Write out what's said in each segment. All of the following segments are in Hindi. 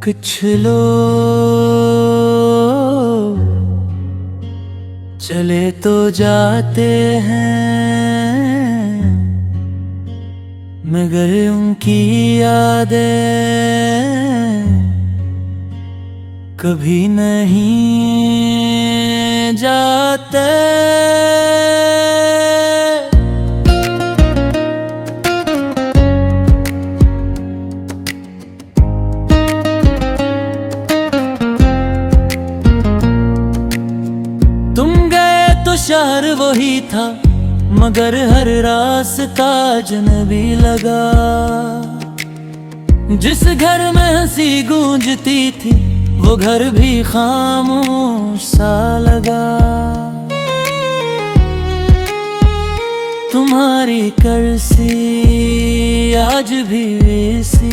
कुछ लोग चले तो जाते हैं, मगर उनकी यादें कभी नहीं जाते। शहर वही था, मगर हर रास्ता अजनबी लगा। जिस घर में हंसी गूंजती थी, वो घर भी खामोश सा लगा। तुम्हारी कर्सी आज भी वैसी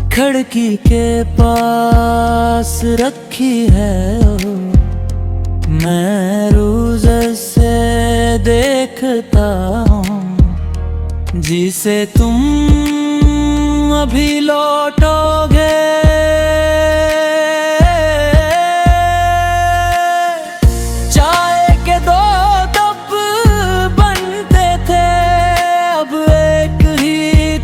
खिड़की के पास रखी है। मैं रोज से देखता हूँ, जिसे तुम अभी लौटोगे। चाय के दो कप बनते थे, अब एक ही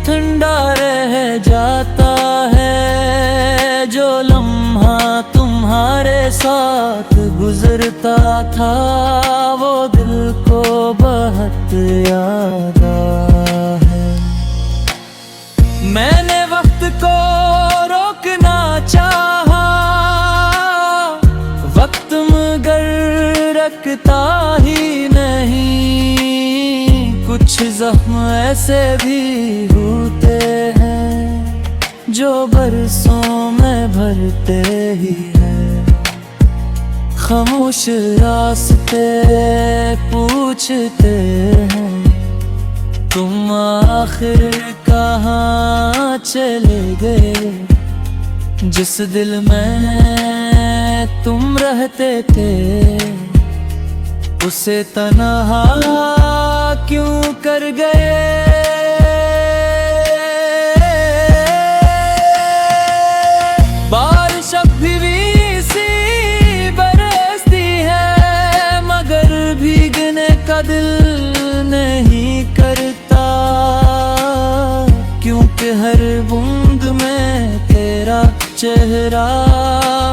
ठंडा रह जाता है। जो लम्हा तुम्हारे साथ गुजरता था, वो दिल को बहुत याद है। मैंने वक्त को रोकना चाहा, वक्त मगर रखता ही नहीं। कुछ जख्म ऐसे भी होते हैं, जो बरसों में भरते ही हैं। खामोश रास्ते पूछते हैं, तुम आखिर कहाँ चले गए। जिस दिल में तुम रहते थे, उसे तन्हा क्यों कर गए। बारिश अब भी दिल नहीं करता, क्योंकि हर बूंद में तेरा चेहरा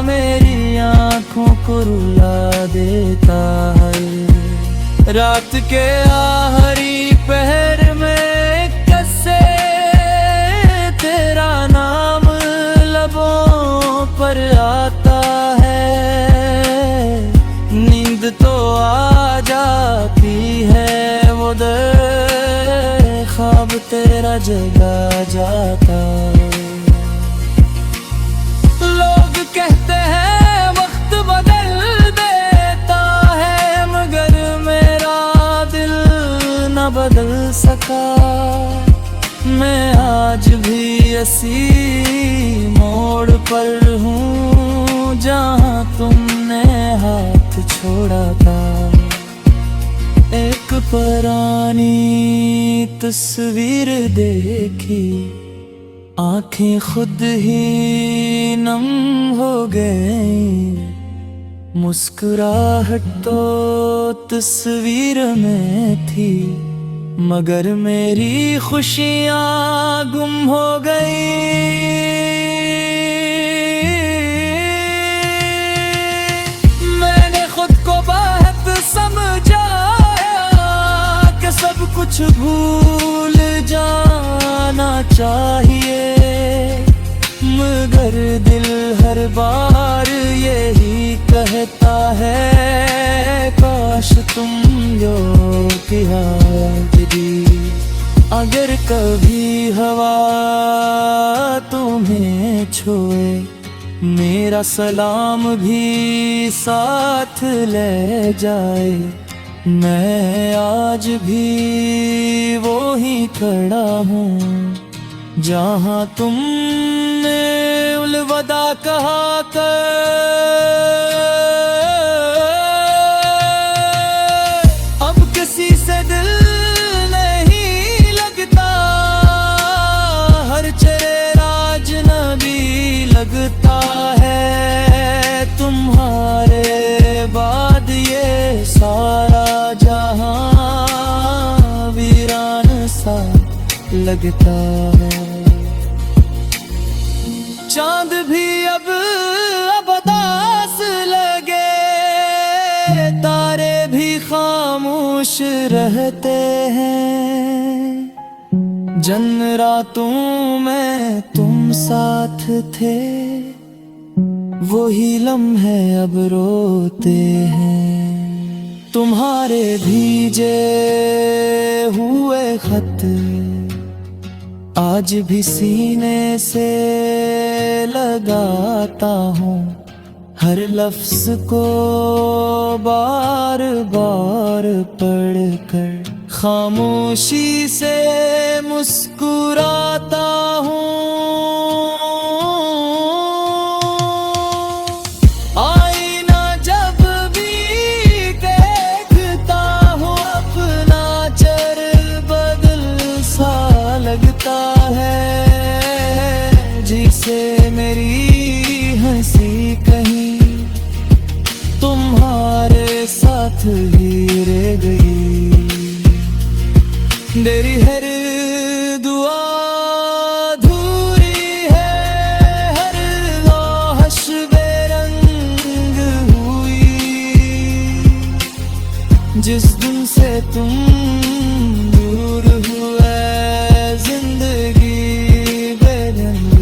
मेरी आँखों को रुला देता है। रात के आखिरी पहर में कैसे तेरा नाम लबों पर आता है। नींद तो आ जाती है, वो दर ख्वाब तेरा जगा जाता। लोग कहते हैं वक्त बदल देता है, मगर मेरा दिल न बदल सका। मैं आज भी इसी मोड़ पर हूँ, जहाँ तुमने हाथ छोड़ा था। एक पुरानी तस्वीर देखी, आंखें खुद ही नम हो गई। मुस्कुराहट तो तस्वीर में थी, मगर मेरी खुशियाँ गुम हो गई। मैंने खुद को बहुत समझाया कि सब कुछ भूल जाना चाहिए, मगर दिल हर बार यही कहता है, काश तुम जो दी। अगर कभी हवा तुम्हें छोए, मेरा सलाम भी साथ ले जाए। मैं आज भी वो ही खड़ा हूँ, जहाँ तुमने अलविदा कहा कर। अब किसी से दिल नहीं लगता, हर चेहरा अजनबी लग लगता है। चांद भी अब उदास लगे, तारे भी खामोश रहते हैं। जन रातों में तुम साथ थे, वही लम्हे अब रोते हैं। तुम्हारे भीजे हुए खत आज भी सीने से लगाता हूँ, हर लफ्ज को बार बार पढ़कर खामोशी से मुस्कुराता हूँ। आईना जब भी देखता हूँ, अपना चेहरा बदल सा लगता है। जिसे मेरी हंसी कहीं तुम्हारे साथ ही रह गई। तेरी हर दुआ अधूरी है, हर ख्वाहिश बेरंग हुई। जिस दिन से तुम दूर हुए, जिंदगी बेरंग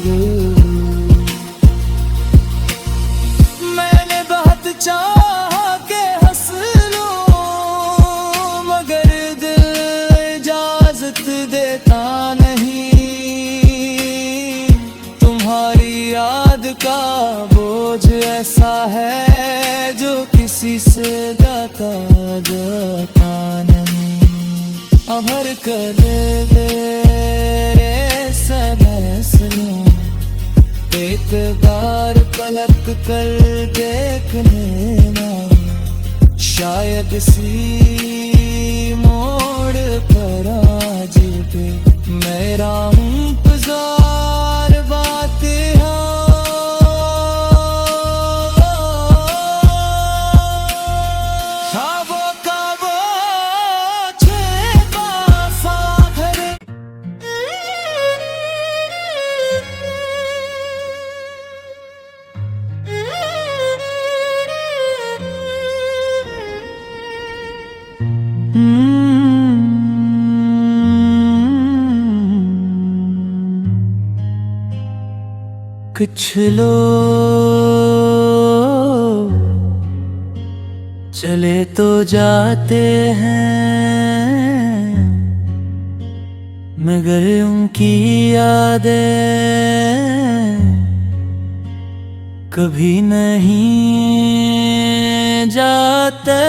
हुई। मैंने बहुत चाहा के हंस लूं, मगर देता नहीं। तुम्हारी याद का बोझ ऐसा है जो किसी से जाता नहीं। अब हर कदम समझ लूं, एक बार पलक कर देखने ना, शायद इसी मोड़ पर आज भी मेरा इंतजार बातें हो। ख्वाबों का वो छेपा सा घर, कुछ लोग चले तो जाते हैं, मगर उनकी यादें कभी नहीं जाते।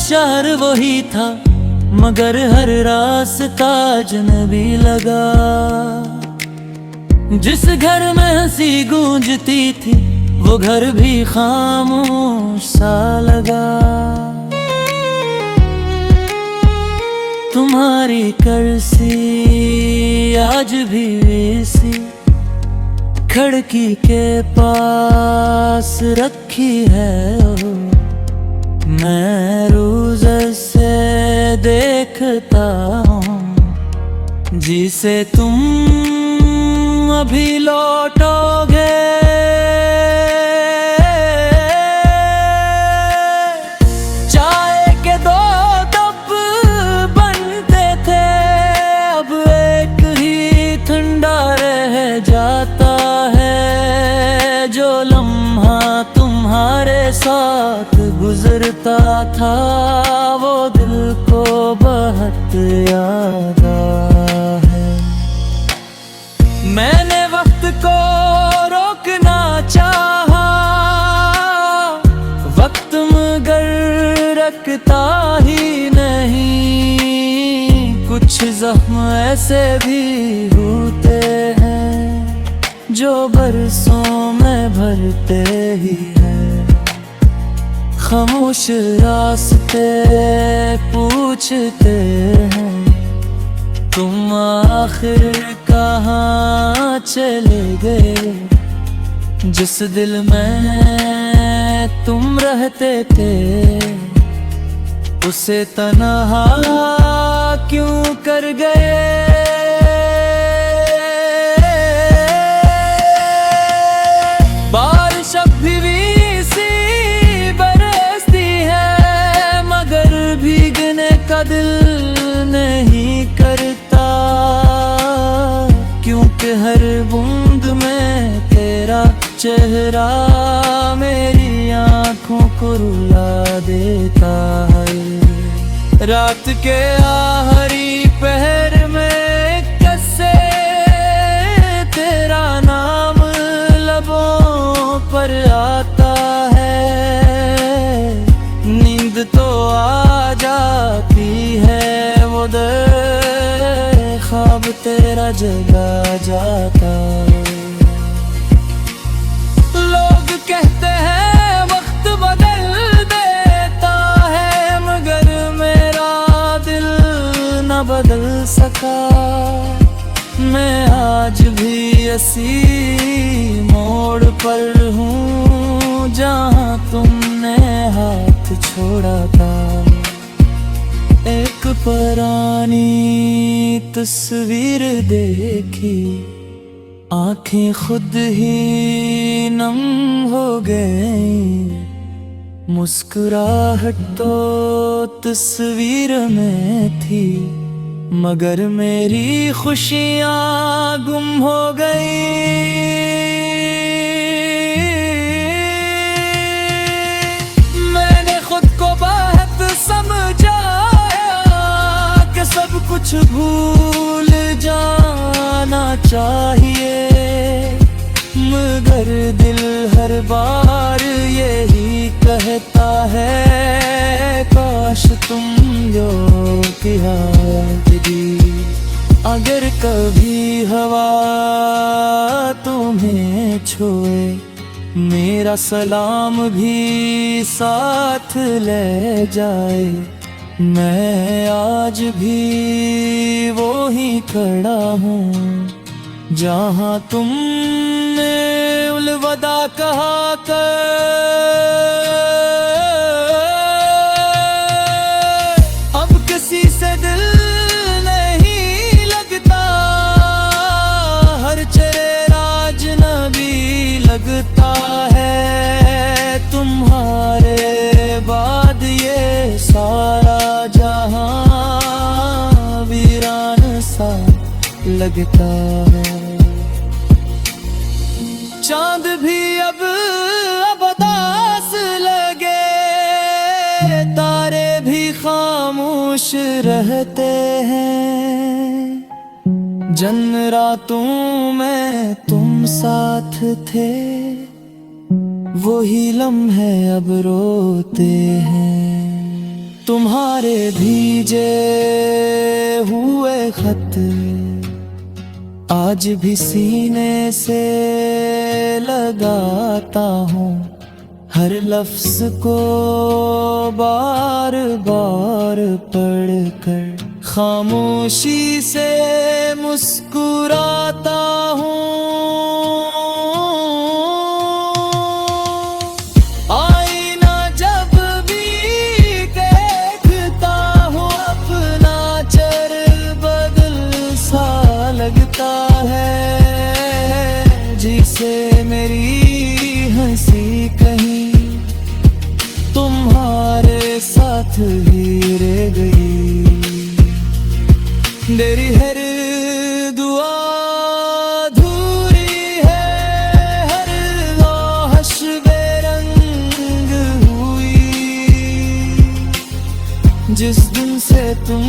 शहर वही था, मगर हर रास्ता अजनबी लगा। जिस घर में हंसी गूंजती थी, वो घर भी खामोश सा लगा। तुम्हारी कर्सी आज भी वैसी खिड़की के पास रखी है। मैं रोज से देखता हूँ, जिसे तुम अभी लौटोगे। चाय के दो कप बनते थे, अब एक ही ठंडा रह जाता है। जो लम्हा तुम्हारे साथ गुजरता था, वो दिल को बहुत याद है। मैंने वक्त को रोकना चाहा, वक्त मगर रखता ही नहीं। कुछ जख्म ऐसे भी होते हैं, जो बरसों में भरते ही है। खामोश रास्ते पूछते हैं, तुम आखिर कहाँ चले गए, जिस दिल में तुम रहते थे, उसे तन्हा क्यों कर गए। बारिश अब भी सी बरसती है, मगर भीगने का दिल नहीं करता, क्योंकि हर बूंद में तेरा चेहरा मेरी आँखों को रुला देता है। रात के आखिरी पहर में कैसे तेरा नाम लबों पर आता है, नींद तो आ जाती है, वो दर ख्वाब तेरा जगा जाता है। लोग कहते हैं वक्त बदल देता है, मगर मेरा दिल न बदल सका। मैं आज भी इसी मोड़ पर हूँ जहाँ तुमने हाथ छोड़ा था। एक पुरानी तस्वीर देखी, आंखें खुद ही नम हो गई, मुस्कुराहट तो तस्वीर में थी, मगर मेरी खुशियाँ गुम हो गई। मैंने खुद को बहुत समझाया कि सब कुछ भूल जाना चाहिए, मगर दिल हर बार यही कहता है, काश तुम जो किया दी। अगर कभी हवा तुम्हें छोए, मेरा सलाम भी साथ ले जाए। मैं आज भी वो ही खड़ा हूँ जहाँ तुमने अलविदा कहा कर। अब किसी से दिल नहीं लगता, हर चेहरा अजनबी लगता है, तुम्हारे बाद ये सारा जहां वीरान सा लगता है। चांद भी अब उदास लगे, तारे भी खामोश रहते हैं, जन रातों में तुम साथ थे, वही लम्हे अब रोते हैं। तुम्हारे भीजे हुए खत आज भी सीने से लगाता हूँ, हर लफ्ज को बार बार पढ़कर खामोशी से मुस्कुराता हूँ। आईना जब भी देखता हूँ, अपना चेहरा बदल सा लगता है, जिसे मेरी हंसी कहीं तुम्हारे साथ ही रह गई। मेरी हर दुआ अधूरी है, हर ख्वाहिश बेरंग हुई, जिस दिन से तुम